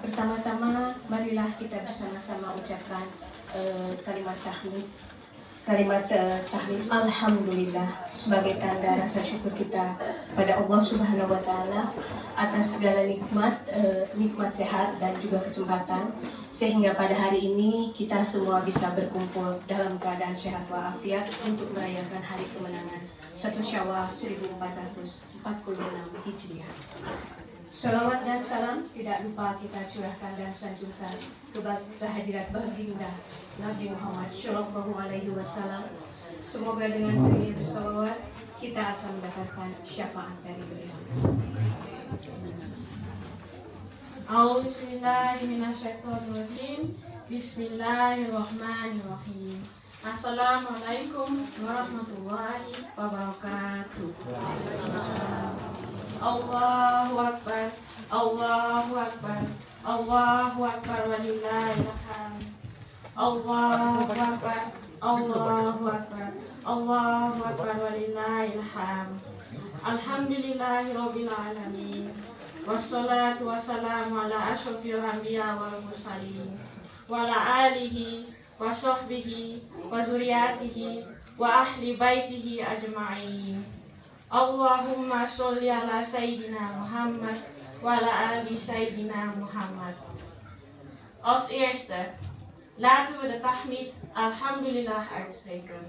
Pertama-tama, marilah kita bersama-sama ucapkan kalimat tahmid. Kalimat tahmid Alhamdulillah sebagai tanda rasa syukur kita kepada Allah Subhanahu wa Ta'ala atas segala nikmat, nikmat sehat dan juga kesempatan, sehingga pada hari ini kita semua bisa berkumpul dalam keadaan sehat walafiat untuk merayakan hari kemenangan 1 Syawal 1446 Hijriah. Salawat dan salam tidak lupa kita curahkan dan sanjungkan ke hadirat baginda Nabi Muhammad Shallallahu Alaihi Wasallam. Semoga dengan sering bersalawat kita akan mendapatkan syafaat dari beliau. A'udzubillahiminasyaitonirrajim. Bismillahirrahmanirrahim. Assalamualaikum warahmatullahi wabarakatuh. Allahu Akbar, Allahu Akbar, Allahu Akbar walillahil hamd. Allahu Akbar, Allahu Akbar, Allahu Akbar walillahil hamd. Alhamdulillahirabbil alamin. Wassalatu wassalamu ala asyrofil anbiya wal mursalin wa ala alihi wa sahbihi wa zuriyatihi wa ahli baitihi ajma'in. Allahumma sholli ala Sayyidina Muhammad wa ala ali Sayyidina Muhammad. Als eerste, laten we de tahmid Alhamdulillah uitspreken.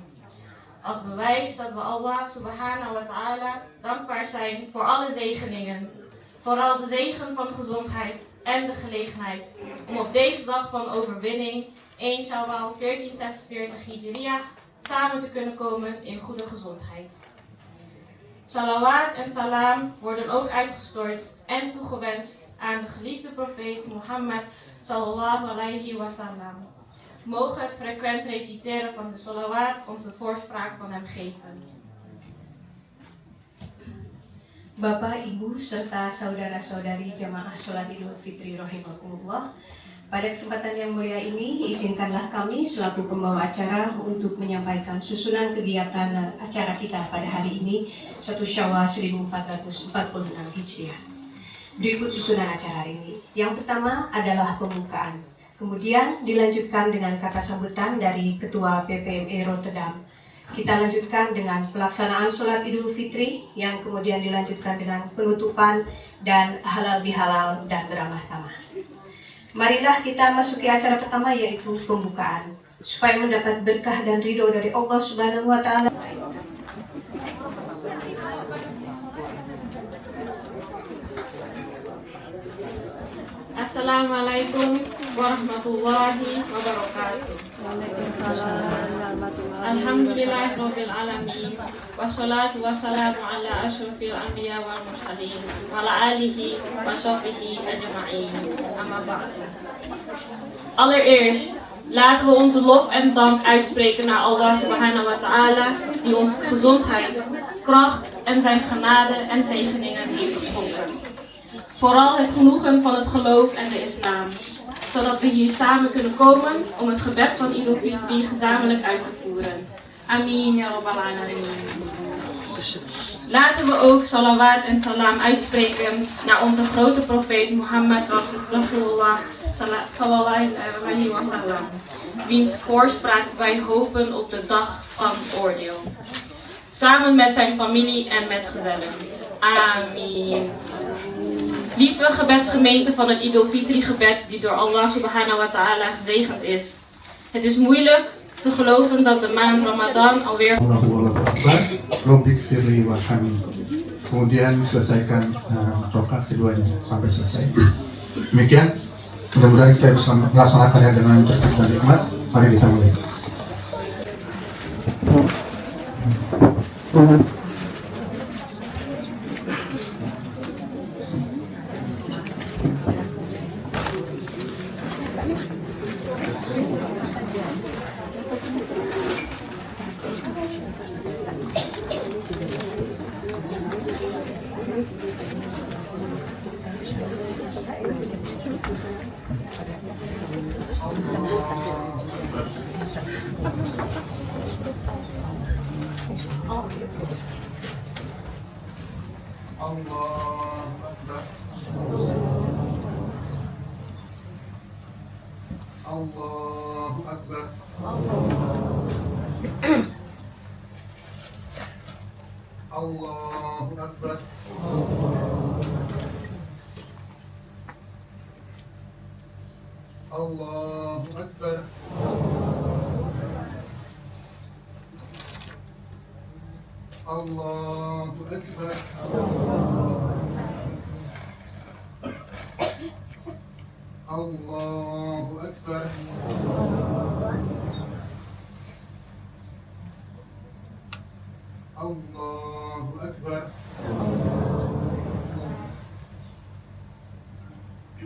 Als bewijs dat we Allah Subhanahu wa Ta'ala dankbaar zijn voor alle zegeningen. Vooral de zegen van gezondheid en de gelegenheid om op deze dag van overwinning 1 Shawwal 1446 Hijriah samen te kunnen komen in goede gezondheid. Salawat en salam worden ook uitgestort en toegewenst aan de geliefde profeet Mohammed sallallahu alaihi wasallam. Mogen het frequent reciteren van de salawat ons de voorspraak van hem geven. Bapak, Ibu, serta saudara-saudari jamaah sholat Idul Fitri rahimakumullah. Pada kesempatan yang mulia ini, izinkanlah kami selaku pembawa acara untuk menyampaikan susunan kegiatan acara kita pada hari ini 1 Syawal 1446 Hijriah. Berikut susunan acara ini. Yang pertama adalah pembukaan. Kemudian dilanjutkan dengan kata sambutan dari Ketua PPME Rotterdam. Kita lanjutkan dengan pelaksanaan sholat Idul Fitri yang kemudian dilanjutkan dengan penutupan dan halal bihalal dan beramah tamah. Marilah kita masuki acara pertama, yaitu pembukaan, supaya mendapat berkah dan ridho dari Allah Subhanahu wa Ta'ala. Assalamualaikum warahmatullahi wabarakatuh. Alhamdulillahirabbil alamin. Wassalatu wassalamu ala asyrofil anbiya wal mursalin wa ala alihi wa sahbihi ajma'in. Amma ba'd. Allereerst laten we onze lof en dank uitspreken naar Allah Subhanahu wa Ta'ala, die ons gezondheid, kracht en zijn genade en zegeningen heeft geschonken. Vooral het genoegen van het geloof en de islam, zodat we hier samen kunnen komen om het gebed van Idul Fitri gezamenlijk uit te voeren. Amin ya rabbal alamin. Laten we ook salawat en salam uitspreken naar onze grote profeet Mohammed Rasulullah sallallahu alaihi wasallam, wiens voorspraak wij hopen op de dag van oordeel. Samen met zijn familie en metgezellen. Amin. Lieve gebedsgemeente van het Idul Fitri gebed die door Allah Subhanahu wa Ta'ala gezegend is. Het is moeilijk te geloven dat de maand Ramadan alweer... Kemudian selesaikan rokaat keduanya sampai selesai. Demikian, mudah-mudahan kita bisa melaksanakannya dengan tertib dan hikmat. Mari kita mulai. Allahu Akbar. Allahu Akbar. Allahu Akbar. Allahu Akbar. Allahu Akbar. Allahu Akbar.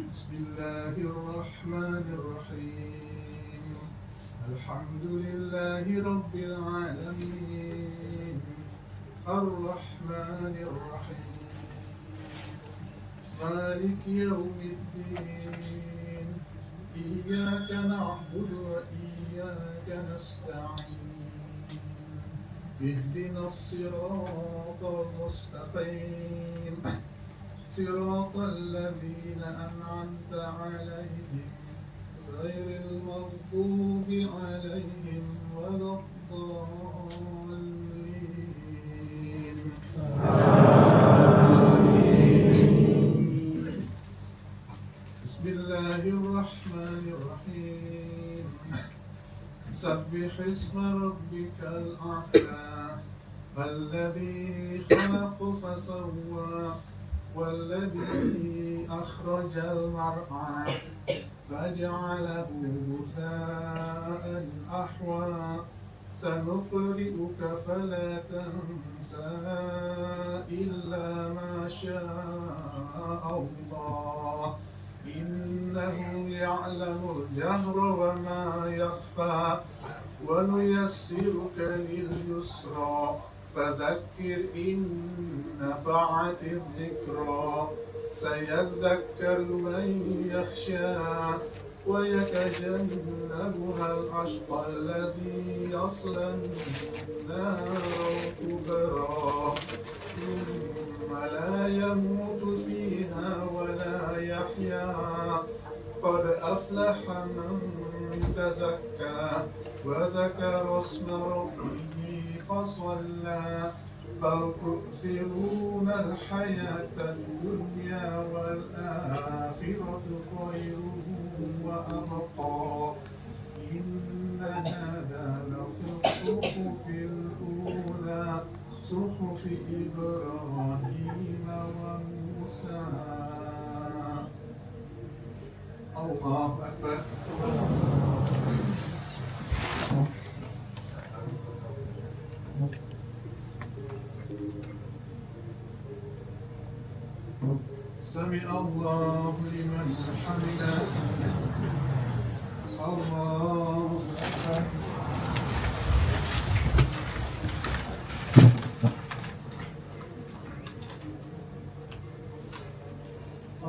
Bismillahirrahmanirrahim. Alhamdulillahi Rabbil Alamin. Ar-Rahmanir-Rahim. Maliki Yawmiddin. Iyyaka na'budu wa iyyaka nasta'in. اهدنا الصراط المستقيم صراط الذين أنعمت عليهم غير المغضوب عليهم ولا الضالين. بسم الله الرحمن الرحيم. سبح اسم ربك الأعلى الذي خلق فسوى والذي أخرج المرعى فجعله غثاء أحوى سنقرئك فلا تنسى إلا ما شاء الله إنه يعلم الجهر وما يخفى ونيسرك لليسرى فذكر إن نفعت الذكرى سيذكر من يخشى ويتجنبها الأشقى الذي يصلى النار الكبرى ثم لا يموت فيها ولا يحيا قد أفلح من تزكى وذكر اسم ربه فصلى بل تؤثرون الحياة الدنيا والآخرة خير وأبقى إن هذا لفي الصحف الأولى صحف إبراهيم وموسى. الله أكبر. سمع الله لمن حمده. الله أكبر.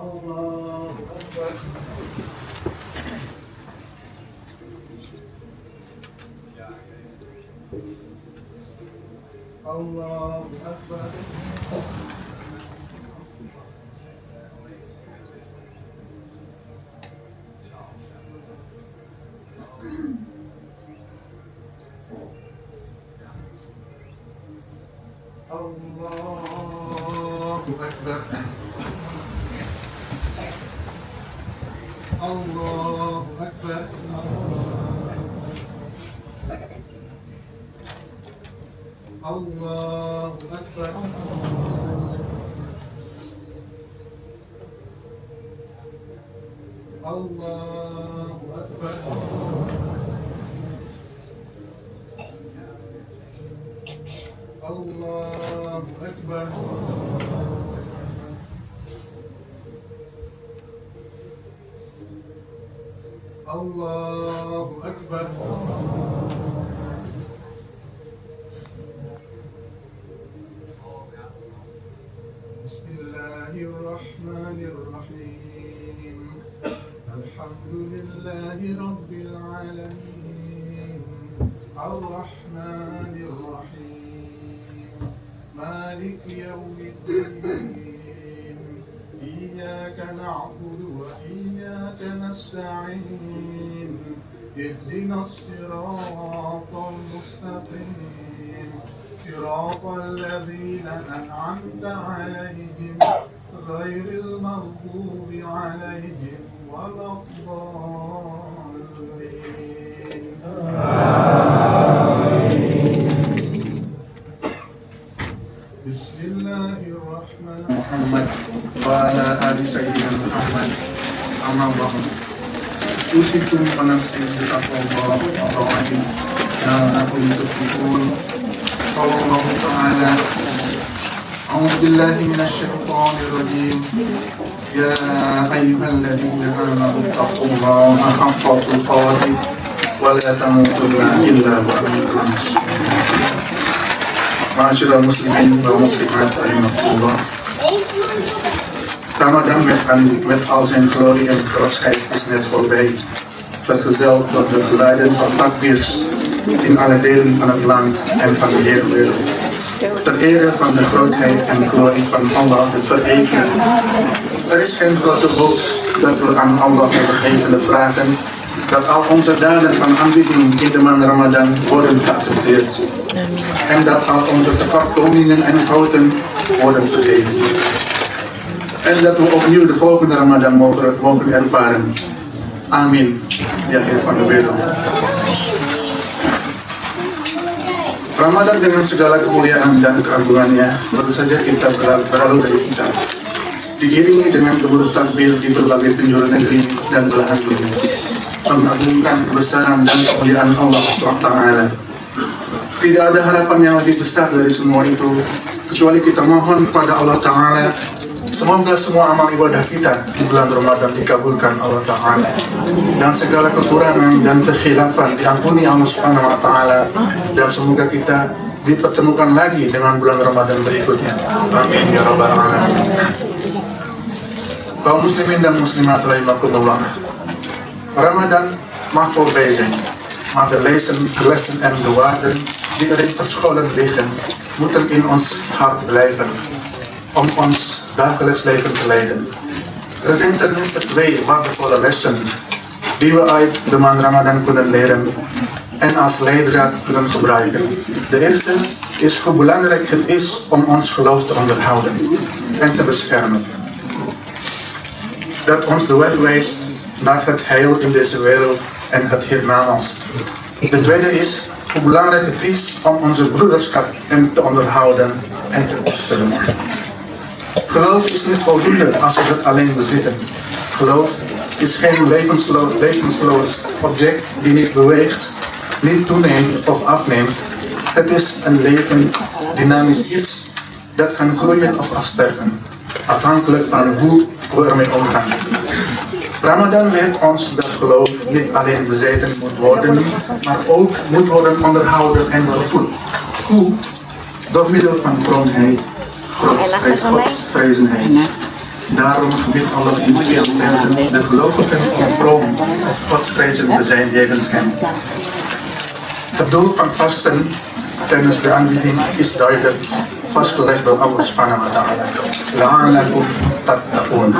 الله أكبر. الله أكبر. الله أكبر. الله أكبر. الله أكبر. الله أكبر. Allahu Akbar. Bismillahirrahmanirrahim. Alhamdulillahi Rabbil Alamin. Ar-Rahmanir-Rahim. Malik Yawmiddin. إياك نعبد وإياك نستعين اهدنا الصراط المستقيم صراط الذين أنعمت عليهم غير المغضوب عليهم ولا الضالين. بسم الله الرحمن محمد وعلى آل سيدنا محمد أما بعد أوصيكم ونفسي بتقوى الله وطاعته لعلكم تفلحون. قال الله تعالى أعوذ بالله من الشيطان الرجيم يا أيها الذين آمنوا اتقوا الله حق تقاته ولا تموتن إلا وأنتم مسلمون. Ma'asyiral muslimin wa muslimat rahimakumullah. Ramadan met al zijn glorie en grootschheid is net voorbij, vergezeld door de geluiden van takbirs in alle delen van het land en van de hele wereld. Ter ere van de grootheid en glorie van Allah het verhevene. Er is geen grote hoop dat we aan Allah het verhevene vragen dat al onze daden van aanbidding in de maand Ramadan worden geaccepteerd. En dat al onze tekortkomingen en fouten worden vergeven. En dat we opnieuw de volgende Ramadan mogen ervaren. Amin. Ya Heer van de wereld. Ramadan dengan segala kemuliaan dan keagungannya baru saja kita berlalu dari kita. Diiringi dengan gemuruh takbir di berbagai penjuru negeri dan belahan dunia, mengagungkan kebesaran dan kemuliaan Allah Taala. Tidak ada harapan yang lebih besar dari semua itu kecuali kita mohon kepada Allah Ta'ala semoga semua amal ibadah kita di bulan Ramadan dikabulkan Allah Ta'ala dan segala kekurangan dan kekhilafan diampuni Allah Subhanahu Wa Ta'ala dan semoga kita dipertemukan lagi dengan bulan Ramadan berikutnya. Amin ya Rabbal Alamin. Kaum muslimin dan muslimat rahimakumullah, Ramadan mag voorbij zijn, maar de lessen en de waarden die erin verscholen liggen, moeten in ons hart blijven, om ons dagelijks leven te leiden. Er zijn tenminste 2 waardevolle lessen die we uit de maand Ramadan kunnen leren en als leidraad kunnen gebruiken. De eerste is hoe belangrijk het is om ons geloof te onderhouden en te beschermen. Dat ons de weg wijst naar het heil in deze wereld en het hiernamaals. De tweede is hoe belangrijk het is om onze broederschap te onderhouden en te koesteren. Geloof is niet voldoende als we het alleen bezitten. Geloof is geen levensloos object die niet beweegt, niet toeneemt of afneemt. Het is een leven, dynamisch iets dat kan groeien of afsterven, afhankelijk van hoe we ermee omgaan. Ramadan leert ons dat geloof niet alleen bezeten moet worden, maar ook moet worden onderhouden en gevoed. Hoe? Door middel van vroomheid, godsvrezenheid. Daarom gebiedt Allah in veel versen de gelovigen om vroom of godsvrezend te zijn jegens hem. Het doel van vasten tijdens de aanbieding is duidelijk vastgelegd door Allah Subhanahu Wa Ta'ala. La'alakum tattaqun,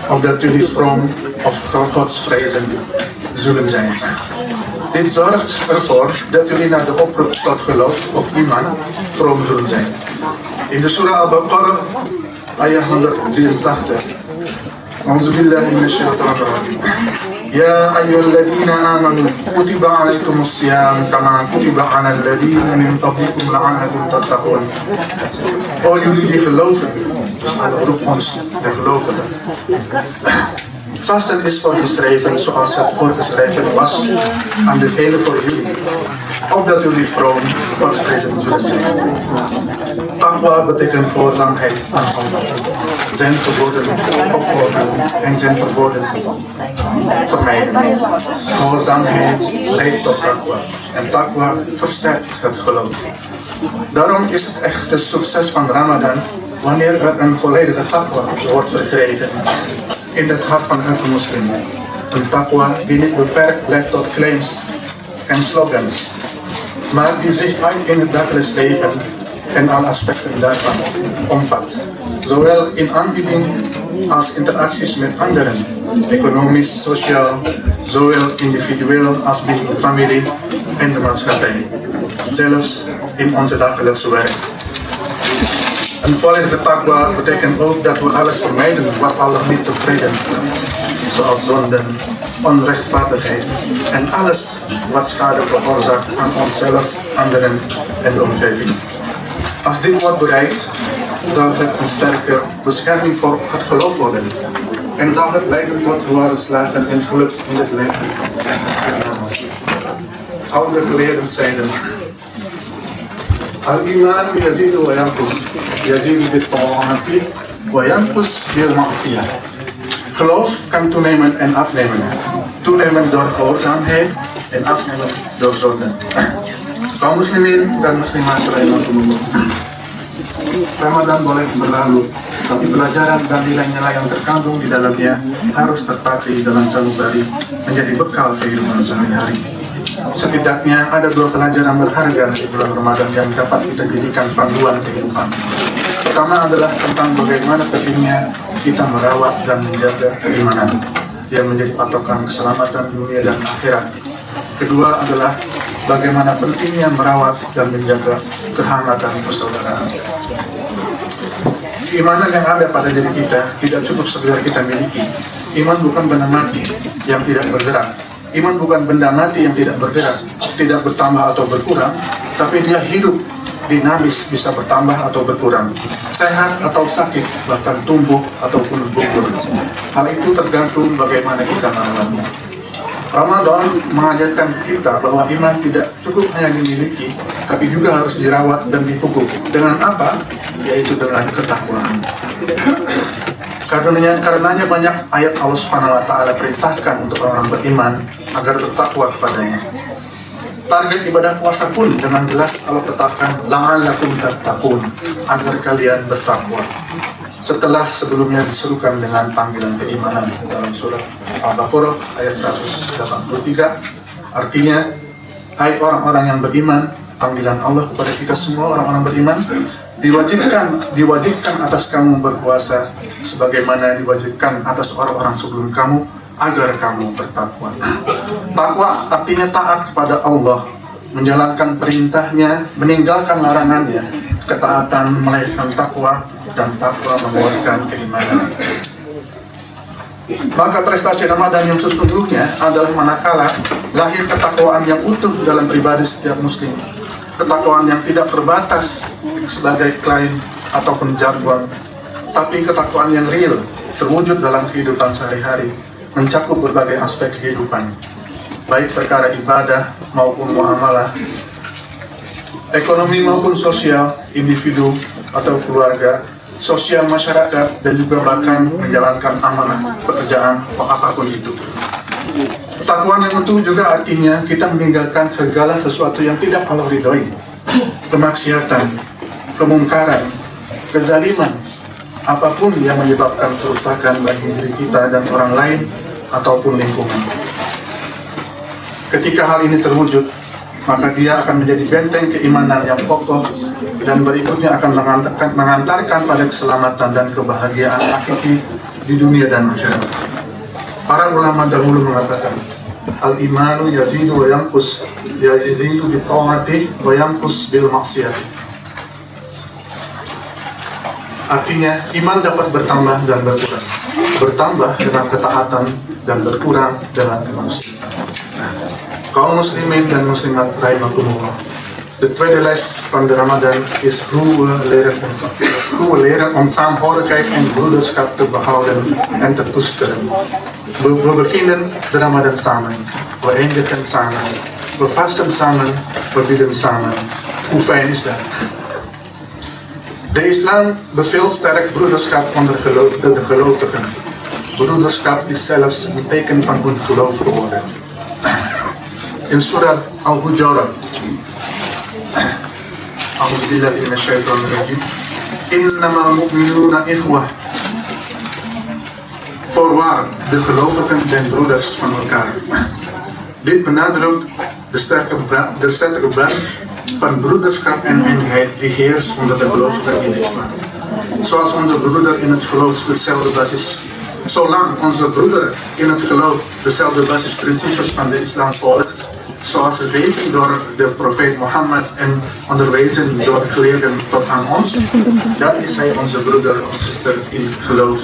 opdat jullie vroom of godsvrezend zullen zijn. Dit zorgt ervoor dat jullie naar de oproep tot geloof of iman vroom zullen zijn. In de Surah Al-Baqarah, ayah 183. A'udzu billahi minash shaitanir rajim. Ya ayyuhalladhina amanu kutiba alaykumus siyam kama kutiba 'alal ladzina min qablikum la'allakum tattaqun. O jullie die geloven, dus Allah roept ons de gelovigen. Vasten is voorgeschreven zoals het voorgeschreven was aan degene voor jullie, opdat jullie vroom godsvrezend zullen zijn. Takwa betekent gehoorzaamheid aan Allah. Zijn geboden opvolgen en zijn verboden vermijden. Gehoorzaamheid leidt tot takwa. En takwa versterkt het geloof. Daarom is het echt het succes van Ramadan wanneer er een volledige takwa wordt verkregen in het hart van elke moslim. Een takwa die niet beperkt blijft tot claims en slogans, maar die zich uit in het dagelijks leven en alle aspecten daarvan omvat. Zowel in aanbieding als interacties met anderen, economisch, sociaal, zowel individueel als binnen de familie en de maatschappij. Zelfs in onze dagelijkse werk. Een volledige takwa betekent ook dat we alles vermijden wat Allah niet tevreden stelt, zoals zonden, onrechtvaardigheid en alles wat schade veroorzaakt aan onszelf, anderen en de omgeving. Als dit wordt bereikt, zal het een sterke bescherming voor het geloof worden en zal het leiden tot ware slagen en geluk in het leven. Oude geleerden zeiden: Al-iman yazidu wa yanqus, yazidu bit-ta'ati wa yanqus bil-ma'siyah. Geloof kan toenemen en afnemen. Toenemen door gehoorzaamheid en afnemen door zonde. Kaum muslimin dan muslimat rahimahumullah. Ramadan boleh berlalu, tapi pelajaran dan nilai-nilai yang terkandung di dalamnya harus terpakai dalam sanubari menjadi bekal kehidupan sehari-hari. Setidaknya ada 2 pelajaran berharga di bulan Ramadan yang dapat kita jadikan panduan kehidupan. Pertama adalah tentang bagaimana pentingnya kita merawat dan menjaga keimanan yang menjadi patokan keselamatan dunia dan akhirat. Kedua adalah bagaimana pentingnya merawat dan menjaga kehangatan persaudaraan. Keimanan yang ada pada diri kita tidak cukup sekedar kita miliki. Iman bukan benda mati yang tidak bergerak. Iman bukan benda mati yang tidak bergerak, tidak bertambah atau berkurang, tapi dia hidup, dinamis, bisa bertambah atau berkurang, sehat atau sakit, bahkan tumbuh ataupun gugur. Hal itu tergantung bagaimana kita merawatnya. Ramadan mengajarkan kita bahwa iman tidak cukup hanya dimiliki, tapi juga harus dirawat dan dipupuk. Dengan apa? Yaitu dengan ketakwaan. Karenanya banyak ayat Allah Subhanahu wa taala perintahkan untuk orang beriman agar bertakwa kepadanya. Target ibadah puasa pun dengan jelas Allah tetapkan la'allakum tattaqun, agar kalian bertakwa. Setelah sebelumnya diserukan dengan panggilan keimanan dalam surat Al-Baqarah ayat 183, artinya, hai orang-orang yang beriman, panggilan Allah kepada kita semua orang-orang beriman, diwajibkan atas kamu berpuasa sebagaimana diwajibkan atas orang-orang sebelum kamu agar kamu bertakwa. Takwa artinya taat kepada Allah, menjalankan perintahnya, meninggalkan larangannya. Ketaatan melahirkan takwa dan takwa mengeluarkan keimanan. Maka prestasi Ramadan yang sesungguhnya adalah manakala lahir ketakwaan yang utuh dalam pribadi setiap muslim. Ketakwaan yang tidak terbatas sebagai klaim ataupun jargon, tapi ketakwaan yang real, terwujud dalam kehidupan sehari-hari, mencakup berbagai aspek kehidupan, baik perkara ibadah maupun muamalah, ekonomi maupun sosial, individu atau keluarga, sosial masyarakat, dan juga bahkan menjalankan amanah pekerjaan atau apapun itu. Ketakwaan yang utuh juga artinya kita meninggalkan segala sesuatu yang tidak Allah ridhoi, kemaksiatan, kemungkaran, kezaliman, apapun yang menyebabkan kerusakan bagi diri kita dan orang lain ataupun lingkungan. Ketika hal ini terwujud, maka dia akan menjadi benteng keimanan yang kokoh dan berikutnya akan mengantarkan pada keselamatan dan kebahagiaan hakiki di dunia dan akhirat. Para ulama dahulu mengatakan, al-imanu yazidu wa yanqus, yazidu bi ta'ati wa yanqus bil maksiyati. Artinya, iman dapat bertambah dan berkurang. Bertambah dengan ketaatan dan berkurang dengan kemaksiatan. Kaum muslimin dan muslimat rahimakumullah. The tweede van de Ramadan is hoe we leren om saamhorigheid en broederschap te behouden en te koesteren. We beginnen de Ramadan samen, we eindigen samen, we vasten samen, we bidden samen. Hoe fijn is dat? De islam beveelt sterk broederschap onder de gelovigen. Broederschap is zelfs een teken van hun geloof geworden. In Surah Al-Hujurat, A'udhu billahi minash shaitanir rajim, innamal mu'minuna ikhwah. Voorwaar, de gelovigen zijn broeders van elkaar. Dit benadrukt de sterke band van broederschap en eenheid die heerst onder de gelovigen in de islam. Zoals onze broeder in het geloof dezelfde basis. Zolang onze broeder in het geloof dezelfde basisprincipes van de islam volgt, zoals gegeven door de profeet Mohammed en onderwezen door geleerden tot aan ons, dan is hij onze broeder of zuster in het geloof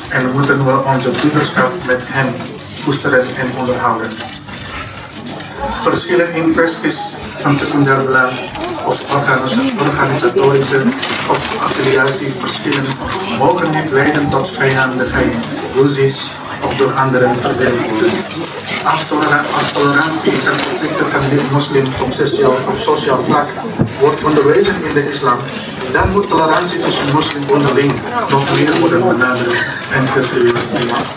en moeten we onze broederschap met hem koesteren en onderhouden. Verschillen in kwesties van secundair belang of organisatorische of affiliatieverschillen mogen niet leiden tot vijandigheid, ruzies of door anderen verdeeld worden. Als tolerantie ten opzichte van niet-moslim op sociaal vlak wordt onderwezen in de islam, dan moet tolerantie tussen moslim onderling nog meer worden benadrukt en geprioriteerd.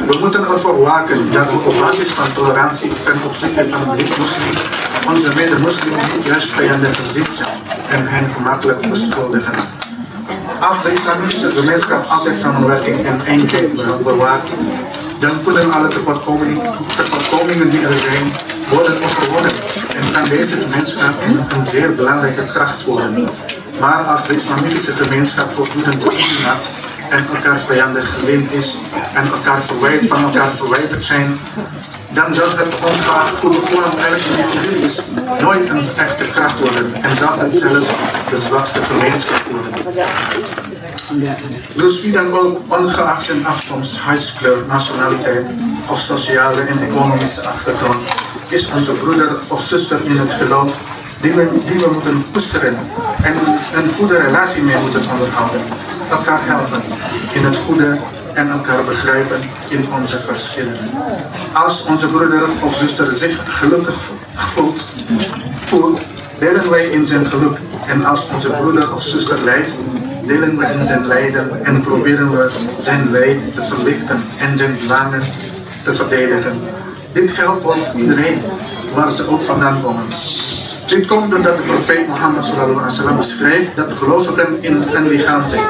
We moeten ervoor waken dat we op basis van tolerantie ten opzichte van de niet-moslim onze mede-moslim niet juist vijandig zien en hen gemakkelijk beschuldigen. Als de islamitische gemeenschap altijd samenwerking en eenheid bewaart, dan kunnen alle tekortkomingen die er zijn worden overwonnen en kan deze gemeenschap een zeer belangrijke kracht worden. Maar als de islamitische gemeenschap voortdurend ruzie maakt en elkaar vijandig gezind is en van elkaar verwijderd zijn, dan zal het ongeacht hoe bekwam eigenlijk civiel is nooit een echte kracht worden en zal het zelfs de zwakste gemeenschap worden. Dus wie dan ook, ongeacht zijn afkomst, huidskleur, nationaliteit of sociale en economische achtergrond, is onze broeder of zuster in het geloof die we moeten koesteren en een goede relatie mee moeten onderhouden. Elkaar helpen in het goede en elkaar begrijpen in onze verschillen. Als onze broeder of zuster zich gelukkig voelt, delen wij in zijn geluk. En als onze broeder of zuster lijdt, delen we in zijn lijden en proberen we zijn lijden te verlichten en zijn belangen te verdedigen. Dit geldt voor iedereen, waar ze ook vandaan komen. Dit komt doordat de profeet Mohammed sallallahu alaihi wasallam beschrijft dat de gelovigen in een lichaam zijn.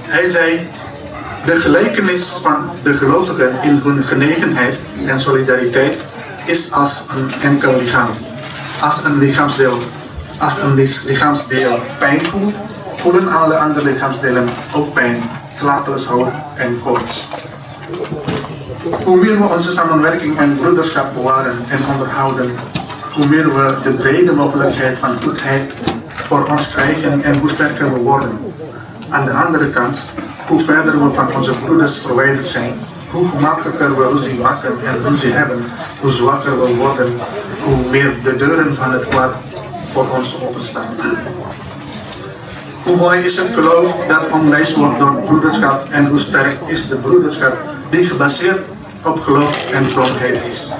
Hij zei, de gelijkenis van de gelovigen in hun genegenheid en solidariteit is als een enkel lichaam. Als een lichaamsdeel pijn voelt, voelen alle andere lichaamsdelen ook pijn, slapeloosheid en koorts. Hoe meer we onze samenwerking en broederschap bewaren en onderhouden, hoe meer we de brede mogelijkheid van goedheid voor ons krijgen en hoe sterker we worden. Aan de andere kant, hoe verder we van onze broeders verwijderd zijn, hoe gemakkelijker we ruzie maken en ruzie hebben, hoe zwakker we worden, hoe meer de deuren van het kwaad voor ons openstaan. Hoe mooi is het geloof dat omlijst wordt door broederschap en hoe sterk is de broederschap die gebaseerd op geloof en vroomheid is.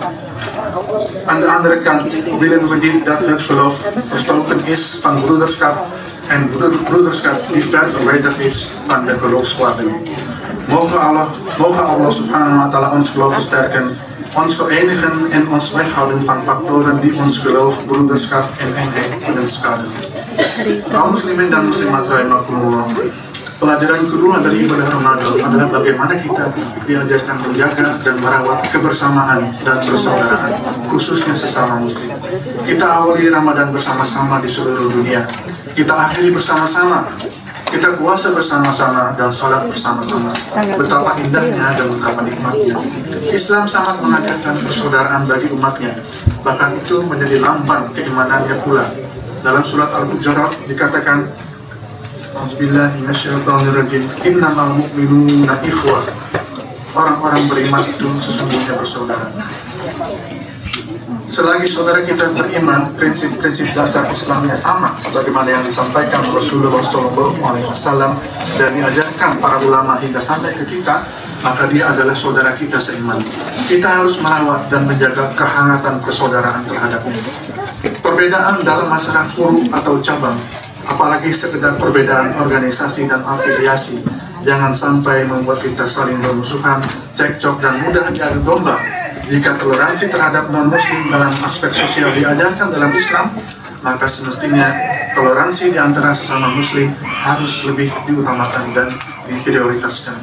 Aan de andere kant willen we niet dat het geloof verstoken is van broederschap en broederschap die ver verwijderd is van de geloofswaarden. Mogen Allah subhanahu wa ta'ala ons geloof versterken, ons verenigen en ons weghouden van factoren die ons geloof, broederschap en eenheid kunnen schaden. Kaum muslimin dan muslimat rahimakumullah. Pelajaran kedua dari ibadah Ramadan adalah bagaimana kita diajarkan menjaga dan merawat kebersamaan dan persaudaraan, khususnya sesama muslim. Kita awali Ramadan bersama-sama di seluruh dunia. Kita akhiri bersama-sama. Kita puasa bersama-sama dan sholat bersama-sama. Betapa indahnya dan betapa nikmatnya. Islam sangat mengajarkan persaudaraan bagi umatnya. Bahkan itu menjadi lambang keimanannya pula. Dalam surat Al-Hujurat dikatakan, Bismillahirrahmanirrahim. Innamal mu'minuna ikhwah. Orang-orang beriman itu sesungguhnya bersaudara. Selagi saudara kita beriman, prinsip-prinsip dasar Islamnya sama sebagaimana yang disampaikan Rasulullah SAW dan diajarkan para ulama hingga sampai ke kita, maka dia adalah saudara kita seiman. Kita harus merawat dan menjaga kehangatan persaudaraan terhadapnya. Perbedaan dalam masalah furu atau cabang apalagi sekedar perbedaan organisasi dan afiliasi. Jangan sampai membuat kita saling bermusuhan, cekcok, dan mudah diadu domba. Jika toleransi terhadap non-muslim dalam aspek sosial diajarkan dalam Islam, maka semestinya toleransi di antara sesama muslim harus lebih diutamakan dan diprioritaskan.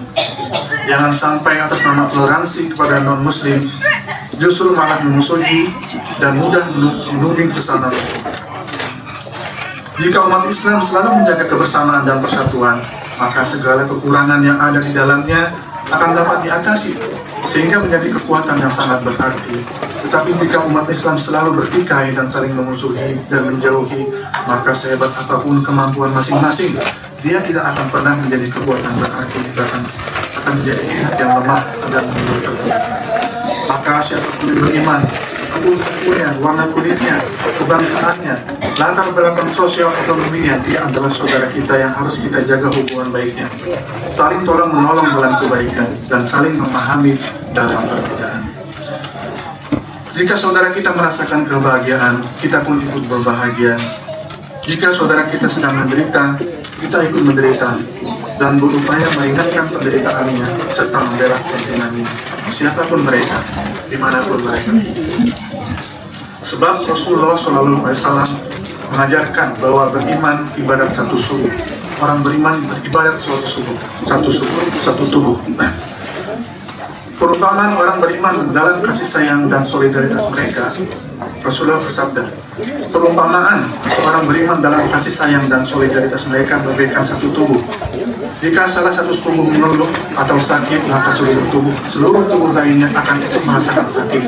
Jangan sampai atas nama toleransi kepada non-muslim justru malah memusuhi dan mudah menuding sesama muslim. Jika umat Islam selalu menjaga kebersamaan dan persatuan, maka segala kekurangan yang ada di dalamnya akan dapat diatasi, sehingga menjadi kekuatan yang sangat berarti. Tetapi jika umat Islam selalu bertikai dan saling memusuhi dan menjauhi, maka sehebat apapun kemampuan masing-masing, dia tidak akan pernah menjadi kekuatan berarti, bahkan akan menjadi pihak yang lemah dan mundur terus. Maka siapapun yang beriman, apapun sukunya, warna kulitnya, kebangsaannya, latar belakang sosial ekonominya, dia adalah saudara kita yang harus kita jaga hubungan baiknya, saling tolong menolong dalam kebaikan, dan saling memahami dalam perbedaan. Jika saudara kita merasakan kebahagiaan, kita pun ikut berbahagia. Jika saudara kita sedang menderita, kita ikut menderita dan berupaya meringankan penderitaannya serta membela kepentingannya, siapapun mereka, dimanapun mereka. Sebab Rasulullah SAW mengajarkan bahwa beriman ibadat satu subuh. Orang beriman beribadat suatu subuh, satu tubuh. Perumpamaan orang beriman dalam kasih sayang dan solidaritas mereka, Rasulullah bersabda, perumpamaan seorang beriman dalam kasih sayang dan solidaritas mereka bagaikan satu tubuh. Jika salah satu tubuh mengeluh atau sakit, maka seluruh tubuh lainnya akan ikut merasakan sakit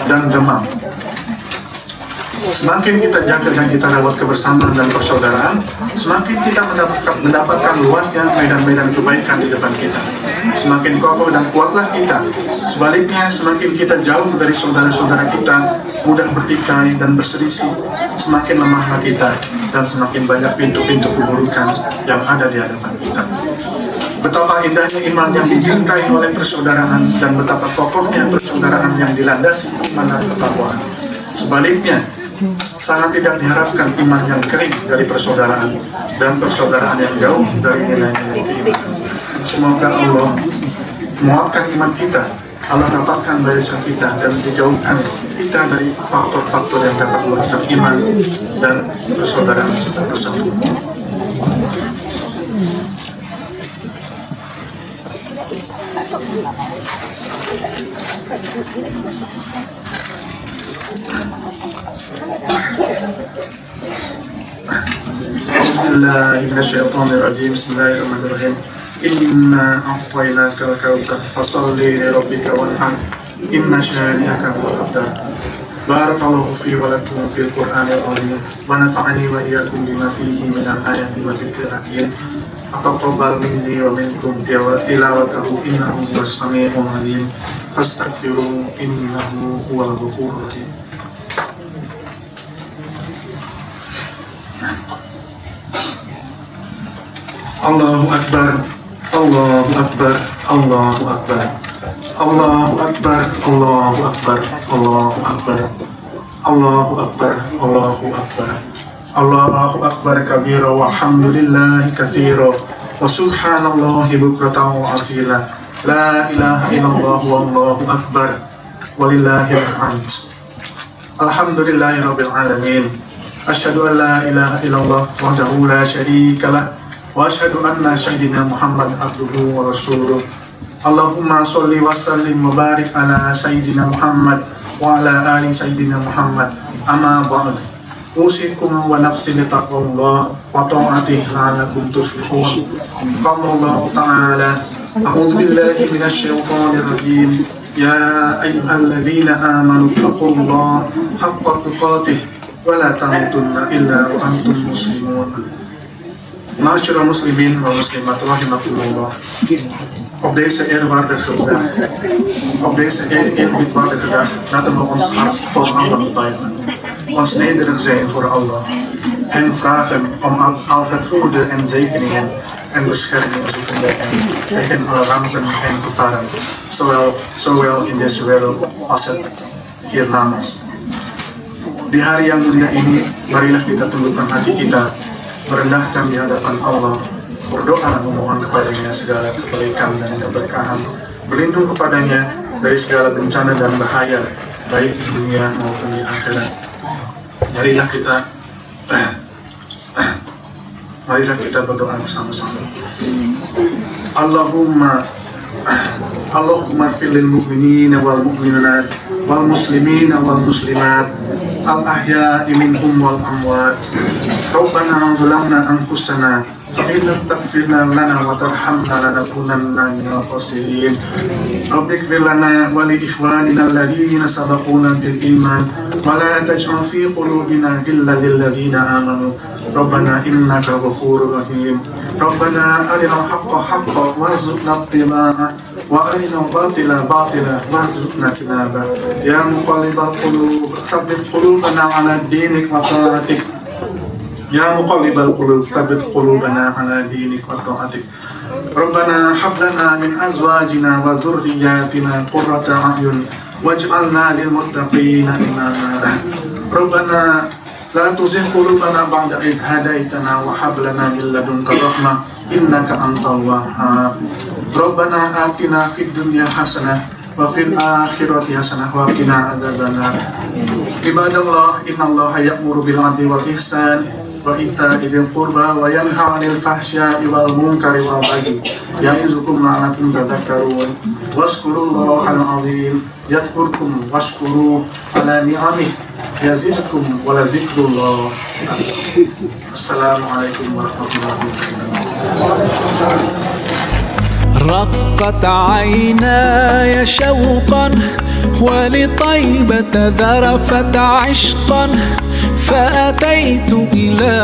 dan demam. Semakin kita jaga dan kita rawat kebersamaan dan persaudaraan, semakin kita mendapatkan luasnya medan-medan kebaikan di depan kita. Semakin kokoh dan kuatlah kita. Sebaliknya, semakin kita jauh dari saudara-saudara kita, mudah bertikai dan berselisih, semakin lemahlah kita dan semakin banyak pintu-pintu keburukan yang ada di hadapan kita. Betapa indahnya iman yang dibingkai oleh persaudaraan dan betapa kokohnya persaudaraan yang dilandasi iman dan ketakwaan. Sebaliknya, sangat tidak diharapkan iman yang kering dari persaudaraan dan persaudaraan yang jauh dari nilai-nilai keimanan. Semoga Allah menguatkan iman kita, Allah rapatkan barisan kita dan dijauhkan kita dari faktor-faktor yang dapat merusak iman dan persaudaraan serta persatuan. Bismillahirrahmanirrahim. Bismillahirrahmanirrahim. Inna a'tainakal kautsar fasholli li rabbika wanhar. Inna syani'aka huwal abtar. Barakallahu fi wa lakum fil Qur'anil azim wa nafa'ani wa iyyakum bima fihi minal ayati wa dzikril hakim. Taqabbal minni wa minkum tilawatahu innahu huwas sami'ul alim. Fastaghfiru innahu huwal ghafurur rahim. Allahu Akbar, Allahu Akbar, Allahu Akbar, Allahu Akbar, Allahu Akbar, Allahu Akbar, Allahu Akbar, Allahu Akbar, Allahu Akbar kabira walhamdulillahi katsira wa subhanallahi bukratan wa asila. La ilaha illallah wallahu akbar walillahil hamd. Alhamdulillahirabbil alamin. Asyhadu an la ilaha illallah wahdahu la syarika lah. Wa asyhadu anna sayyidina Muhammad abduhu wa rasuluh. Allahumma sholli wa sallim wa barik ala sayyidina Muhammad wa ala ali sayyidina Muhammad. Amma ba'd. Usikum wa nafsi bi taqwallah wa ta'atihi la'allakum tuflihun. Qala Allah ta'ala, a'udzu billahi minasy syaithanir rajim. Ya ayyuhalladzina amanu taqullaha haqqa tuqatih wa la tamutunna illa wa antum muslimun. Ma'asyiral muslimin wa muslimat rahimakumullah. Op deze eerwaardige dag, op deze eerbiedwaardige dag, laten we ons hart voor Allah buigen, ons nederig zijn voor Allah, hem vragen om al het goede en zegeningen en bescherming zoekende en tegen alle rampen en gevaren, zowel in deze wereld als het hiernamaals. Di hari yang mulia ini, marilah kita tundukkan hati kita merendahkan di hadapan Allah, berdoa memohon kepadanya segala kebaikan dan keberkahan, berlindung kepadanya dari segala bencana dan bahaya, baik di dunia maupun di akhirat. Marilah kita berdoa bersama-sama. Allahumma fil lil mu'minina wal mu'minat wal muslimina wal muslimat al ahya'i minhum wal amwat. Rabbana zalamna anfusana fa in lam taghfir lana wa tarhamna lanakunanna minal khasirin. Rabbi ighfir lana wa li ikhwanina alladhina sabaquna bil iman wa la taj'al fi qulubina ghillan lil ladzina amanu. Rabbana innaka ghafurur rahim. Rabbana arinal haqqa haqqan warzuqna ittiba'ah wa arinal batila batila warzuqna ijtinabah. Ya muqallibal qulub tsabbit qulubana 'ala dinik wa ta'atik. Ya muqallibal qulub tsabbit qulubana 'ala dinik wa ta'atik. Rabbana hab lana min azwajina wa dhurriyyatina qurrata a'yun waj'alna lil muttaqina imama. Rabbana la tuzigh qulubana ba'da idh hadaitana wa hab lana min ladunka rahmah innaka antal wahhab. Rabbana atina fid dunya hasanah wa fil akhirati hasanah wa qina adzabannar. Ibadallah, innallaha ya'muru bil 'adli wal ihsan wa ita'i dzil qurba wa yanha 'anil fahsya'i wal munkari wal baghi ya'izukum la'allakum tadhakkarun. Wazkurullahal 'azim yadhkurkum washkuruhu 'ala ni'amihi yazidkum wa la dzikrullah. Assalamualaikum warahmatullahi wabarakatuh. رقت عيناي شوقا ولطيبة ذرفت عشقا فأتيت إلى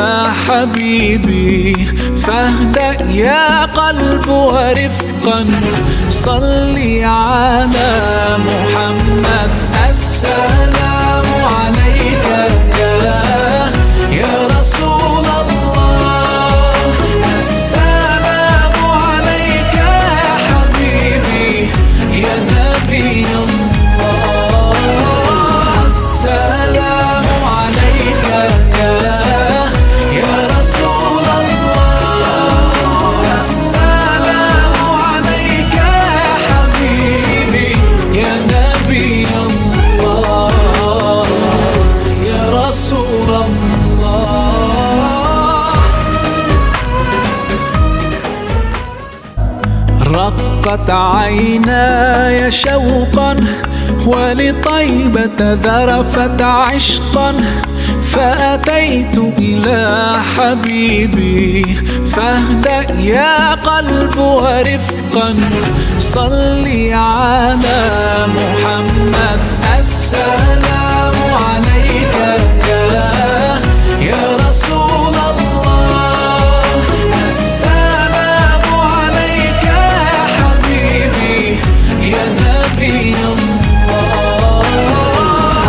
حبيبي فاهدأ يا قلب ورفقا صلي على محمد. السلام عليك يا رسول الله. السلام عليك يا حبيبي يا نبي الله. السلام عليك يا رسول الله. السلام عليك يا حبيبي يا نبي الله يا رسول الله. رقت عيناي شوقا ولطيبة ذرفت عشقا فأتيت إلى حبيبي فاهدأ يا قلب ورفقا صلي على محمد. السلام عليك يا رسول الله. السلام عليك يا حبيبي يا نبي الله.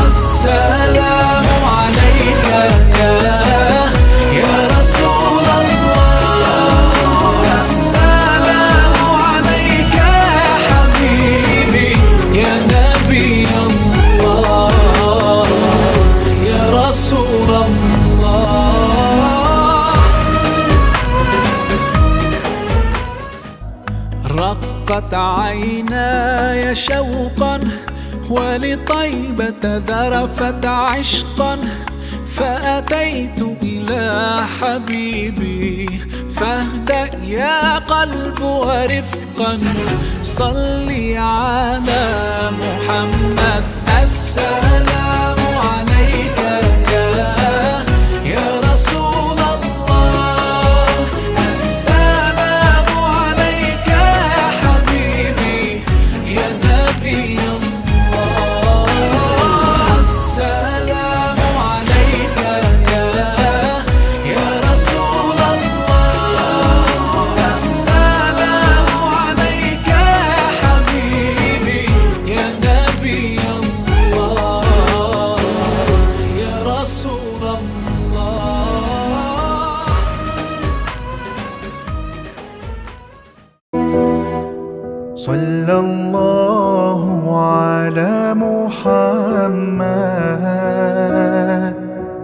السلام عليك يا رسول الله. السلام عليك يا حبيبي يا نبي الله يا رسول الله. رقت عيناي شوقا ولطيبة ذرفت عشقا فأتيت إلى حبيبي فاهدأ يا قلب ورفقا صلي على محمد. السلام عليك يا رسول الله. السلام عليك يا حبيبي يا نبي الله. السلام عليك يا رسول الله. السلام عليك يا حبيبي يا نبي الله يا رسول الله. صلى الله على محمد.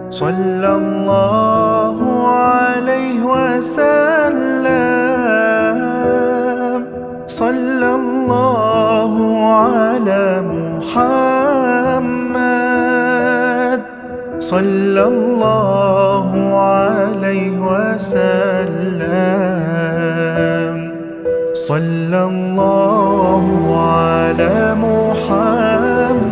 صلى الله عليه وسلم صلى الله على محمد صلى الله عليه وسلم صلى الله على محمد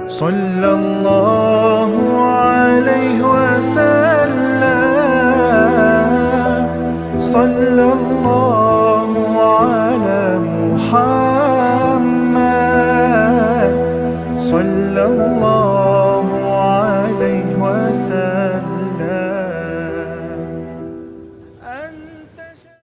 صلى الله عليه وسلم صلى الله على محمد صلى الله